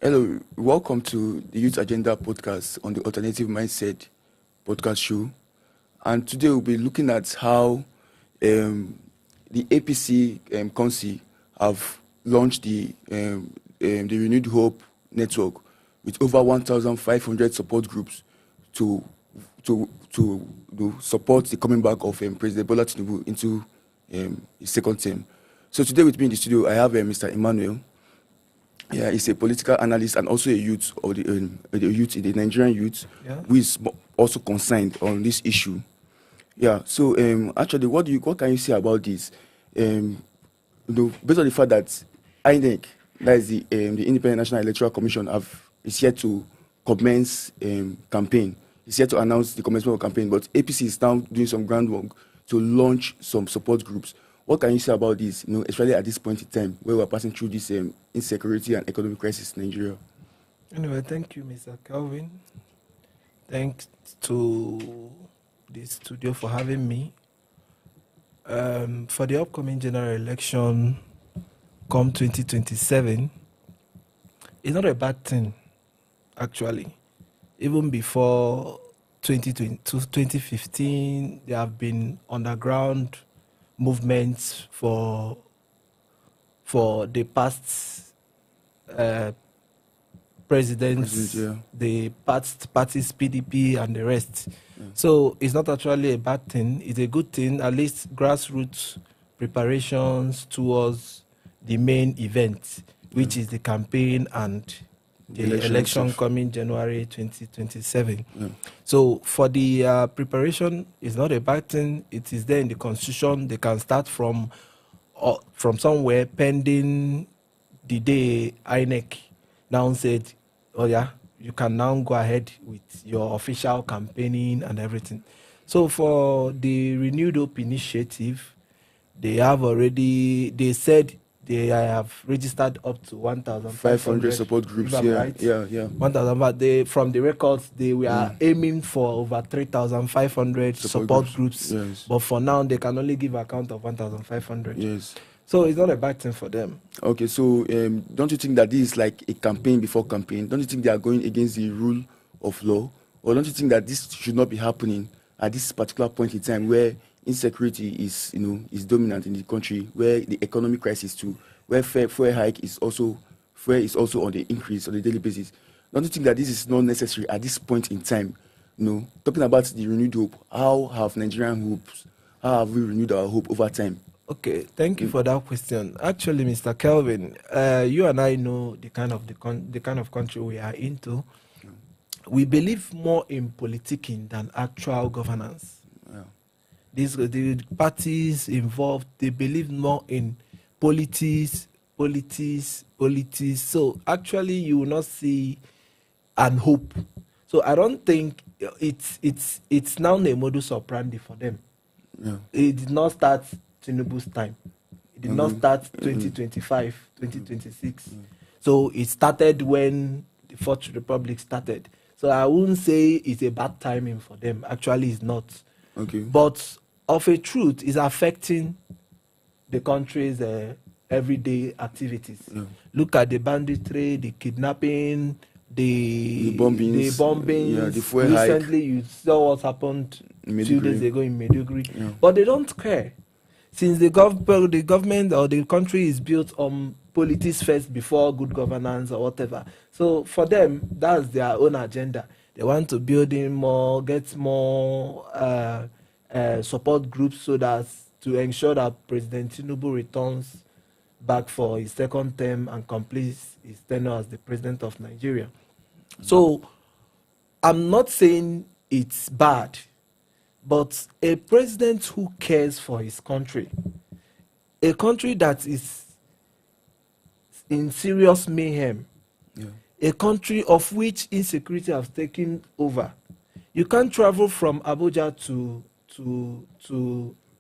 Hello, welcome to the Youth Agenda podcast on the Alternative Mindset podcast show. And today we'll be looking at how the APC Council have launched the Renewed Hope Network with over 1,500 support groups to support the coming back of President Bola Tinubu into his second term. So today with me in the studio, I have Mr. Emmanuel. Yeah, he's a political analyst and also a youth of the youth in the Nigerian youth, who is also concerned on this issue. Yeah. So actually, what can you say about this? Based on the fact that INEC, that is the Independent National Electoral Commission, is yet to commence campaign. It's yet to announce the commencement of campaign, but APC is now doing some groundwork to launch some support groups. What can you say about this, especially at this point in time where we're passing through this insecurity and economic crisis in Nigeria? Anyway, thank you, Mr. Kelvin. Thanks to the studio for having me. For the upcoming general election, come 2027, it's not a bad thing, actually. Even before 2015, there have been underground movements for the past presidents, the past parties, PDP and the rest. So it's not actually a bad thing. It's a good thing, at least grassroots preparations towards the main event, which is the campaign and the election coming January 2027. So for the preparation, it's not a bad thing. It is there in the constitution. They can start from somewhere pending the day INEC now said, oh yeah, you can now go ahead with your official campaigning and everything. So for the Renewed Hope initiative, they said they have registered up to 1,500 support groups. Right? Yeah. 1,000, but from the records, they were aiming for over 3,500 support groups. Yes. But for now, they can only give account of 1,500. Yes. So it's not a bad thing for them. Okay, so don't you think that this is like a campaign before campaign? Don't you think they are going against the rule of law? Or don't you think that this should not be happening at this particular point in time where insecurity is dominant in the country, where the economic crisis too, where fuel hike is also on the increase on a daily basis? Don't you think that this is not necessary at this point in time? Talking about the renewed hope, how have we renewed our hope over time? Okay, thank you for that question. Actually, Mr. Kelvin, you and I know the kind of country we are into. We believe more in politicking than actual governance. The parties involved, they believe more in politics. So actually, you will not see an hope. So I don't think it's now a modus operandi for them. It did not start Tinubu's time. It did not start 2025, 2026. So it started when the Fourth Republic started. So I wouldn't say it's a bad timing for them. Actually, it's not. Okay. But of a truth, it's affecting the country's everyday activities. Look at the banditry, the kidnapping, the bombings. The fuel hike. Recently, you saw what happened 2 days ago in Maiduguri. But they don't care. Since the government or the country is built on politics first before good governance or whatever. So for them, that's their own agenda. They want to build in more, get more support groups so that to ensure that President Tinubu returns back for his second term and completes his tenure as the president of Nigeria. So I'm not saying it's bad, but a president who cares for his country, a country that is in serious mayhem, a country of which insecurity has taken over. You can't travel from Abuja to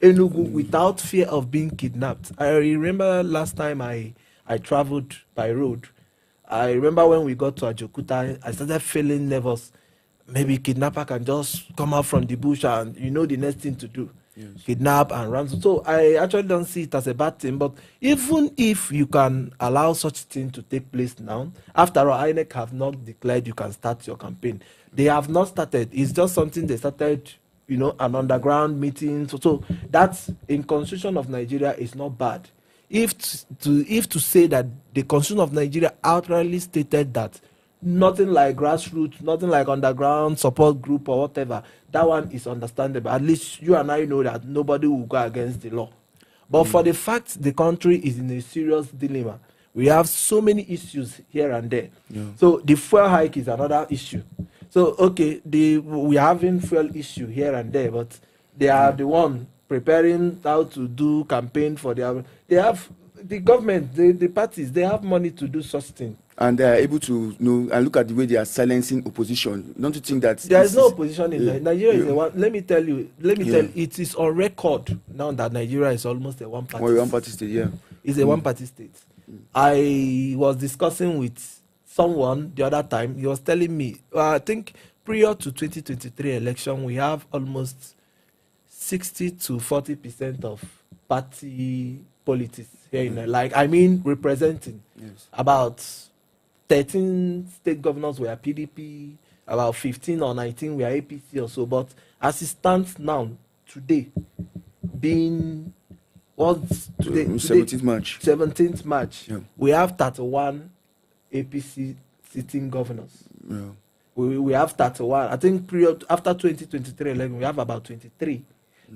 Enugu without fear of being kidnapped. I remember last time I traveled by road. I remember when we got to Ajokuta, I started feeling nervous. Maybe kidnapper can just come out from the bush and you know the next thing to do. kidnap and ransom. So I actually don't see it as a bad thing. But even if you can allow such thing to take place now, after all, INEC have not declared you can start your campaign. They have not started. It's just something they started, an underground meeting. So that's in Constitution of Nigeria is not bad. If to say that the Constitution of Nigeria outrightly stated that nothing like grassroots, nothing like underground support group or whatever, that one is understandable. At least you and I know that nobody will go against the law. But for the fact the country is in a serious dilemma, we have so many issues here and there. So the fuel hike is another issue. So okay, we are having fuel issue here and there, but they are the one preparing how to do campaign for the government, the parties, they have money to do such things. And they are able to and look at the way they are silencing opposition. Don't you think that there is no opposition in Nigeria? Is a one. Let me tell you. It is on record now that Nigeria is almost a one-party state. It's a one-party state. I was discussing with someone the other time. He was telling me, I think prior to 2023 election, we have almost 60 to 40% of party politics here in representing about 13 state governors were PDP, about 15 or 19 were APC or so. But as it stands now, today, being today 17th March, we have 31 APC sitting governors. We have 31. I think after 2023 election, we have about 23.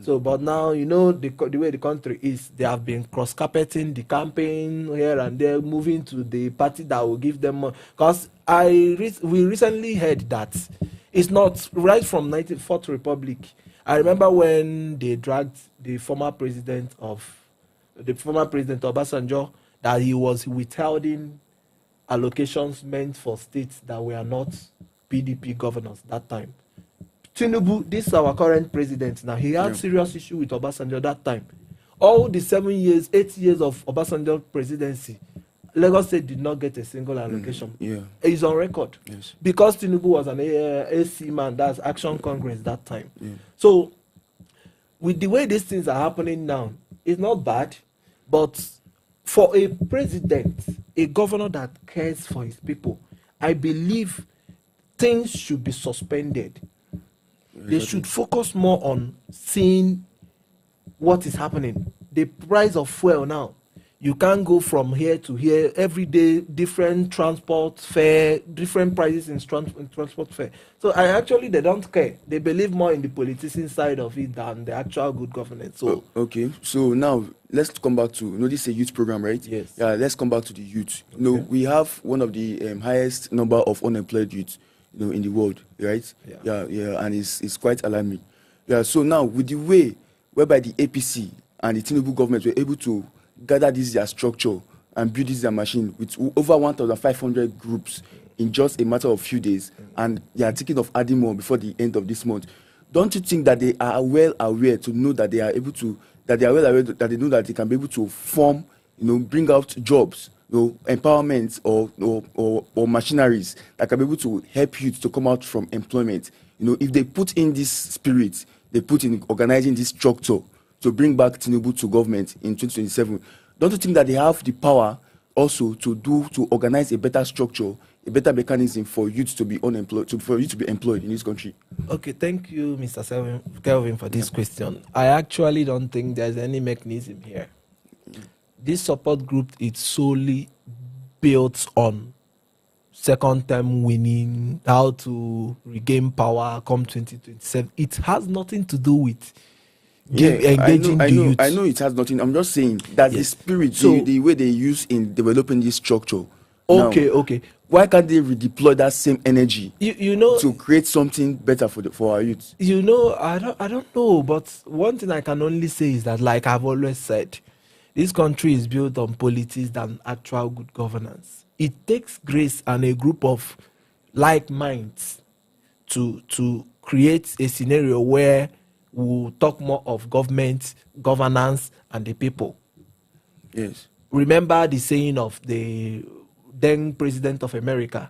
So, but now, the way the country is, they have been cross-carpeting the campaign here and there, moving to the party that will give them more. Because we recently heard that it's not right from 94th Republic. I remember when they dragged the former president Obasanjo, that he was withholding allocations meant for states that were not PDP governors that time. Tinubu, this is our current president now. He had serious issue with Obasanjo that time. All the 8 years of Obasanjo presidency, Lagos State did not get a single allocation. It's on record. Because Tinubu was an AC man, that's Action Congress that time. So, with the way these things are happening now, it's not bad, but for a president, a governor that cares for his people, I believe things should be suspended. They should focus more on seeing what is happening. The price of fuel now, you can't go from here to here every day, different transport fare, different prices in transport fare. So they don't care. They believe more in the politician side of it than the actual good governance. So okay, so now let's come back to this is a youth program, right? Yes. Yeah, let's come back to the youth. We have one of the highest number of unemployed youth in the world, right? And it's quite alarming. So now with the way whereby the APC and the Tinubu government were able to gather their structure and build their machine with over 1,500 groups in just a matter of few days, and they are thinking of adding more before the end of this month. Don't you think that they are well aware to know that they are able to, that they are well aware that they know that they can be able to form, bring out jobs, empowerment or machineries that can be able to help youth to come out from employment? If they put in this spirit, they put in organizing this structure to bring back Tinubu to government in 2027, don't you think that they have the power also to organize a better structure, a better mechanism for youth to be unemployed, for youth to be employed in this country? Okay, thank you, Mr. Kelvin, for this question. I actually don't think there's any mechanism here. This support group is solely built on second term winning, how to regain power come 2027. It has nothing to do with engaging the youth. I know it has nothing. I'm just saying that the spirit, the way they use in developing this structure. Okay. Why can't they redeploy that same energy to create something better for our youth? I don't know, but one thing I can only say is that, like I've always said, this country is built on politics than actual good governance. It takes grace and a group of like minds to create a scenario where we'll talk more of government, governance, and the people. Yes. Remember the saying of the then President of America,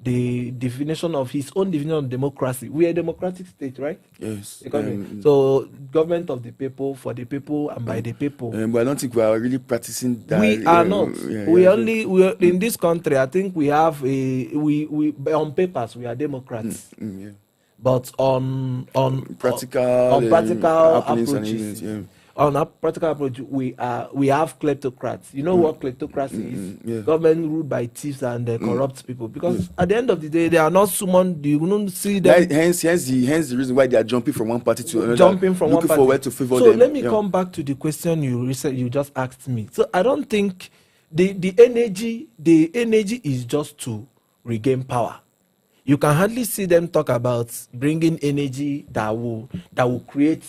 the definition of his own definition of democracy. We are a democratic state, right? Yes. So government of the people, for the people, and by the people. But I don't think we are really practicing that. We are not. We are in this country. I think we have we on papers we are Democrats. But on practical approaches, on a practical approach, we have kleptocrats. You know what kleptocracy is? Government ruled by thieves and corrupt people. Because at the end of the day, they are not summoned. You don't see them. Hence the reason why they are jumping from one party to another. Jumping from looking one for party. where to favor So them. let me come back to the question you just asked me. So I don't think the energy is just to regain power. You can hardly see them talk about bringing energy that will create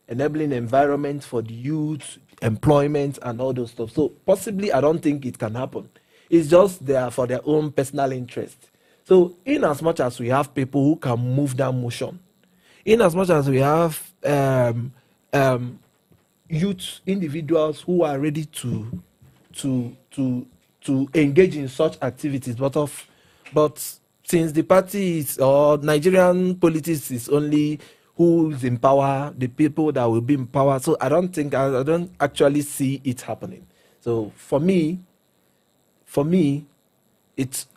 enabling environment for the youth, employment, and all those stuff. So possibly, I don't think it can happen. It's just there for their own personal interest. So in as much as we have people who can move that motion, in as much as we have youth individuals who are ready to engage in such activities, but since the party is, or Nigerian politics is only who is in power, the people that will be in power. So I don't actually see it happening. So for me, it's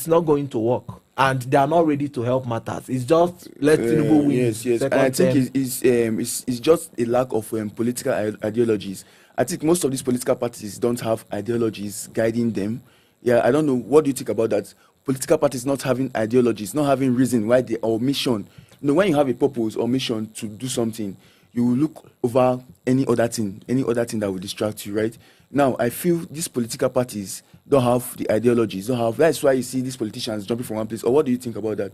not going to work, and they are not ready to help matters. It's just let Tinubu win. Yes. And I think it's just a lack of political ideologies. I think most of these political parties don't have ideologies guiding them. Yeah, I don't know. What do you think about that? Political parties not having ideologies, not having reason why they or mission. You know, when you have a purpose or mission to do something, you will look over any other thing that will distract you, right? Now, I feel these political parties don't have the ideologies, that's why you see these politicians jumping from one place. Or what do you think about that?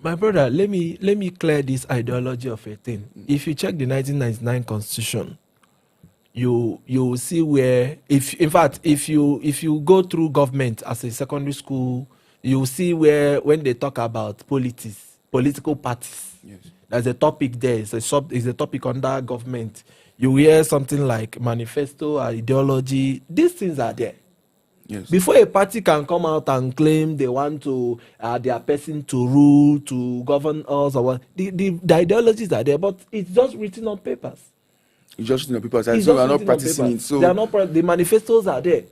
My brother, let me clear this ideology of a thing. If you check the 1999 Constitution, you will see where, if you go through government as a secondary school, you will see where when they talk about political parties, there's a topic there. It's a topic under government. You hear something like manifesto, ideology. These things are there. Yes. Before a party can come out and claim they want to their person to rule, to govern us, or what, the ideologies are there, but it's just written on papers. It's just written on papers. So we are not practicing it. So they are not. The manifestos are there.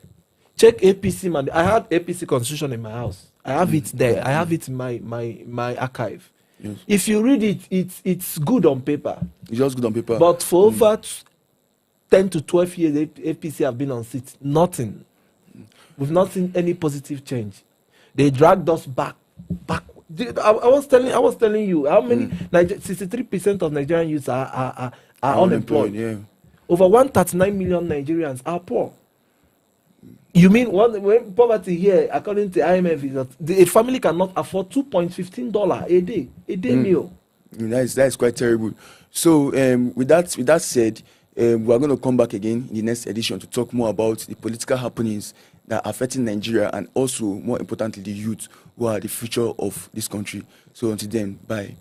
Check APC. I had APC constitution in my house. I have it there. I have it in my archive. Yes. If you read it, it's good on paper. It's just good on paper. But for over 10 to 12 years, APC have been on seats. Nothing. We've not seen any positive change. They dragged us back. I was telling you how many 63% of Nigerian youths are unemployed. Yeah. Over 139 million Nigerians are poor. You mean when poverty here, according to IMF, is that a family cannot afford $2.15 a day meal. That is quite terrible. So with that said, we are going to come back again in the next edition to talk more about the political happenings that are affecting Nigeria, and also more importantly the youth who are the future of this country. So until then, bye.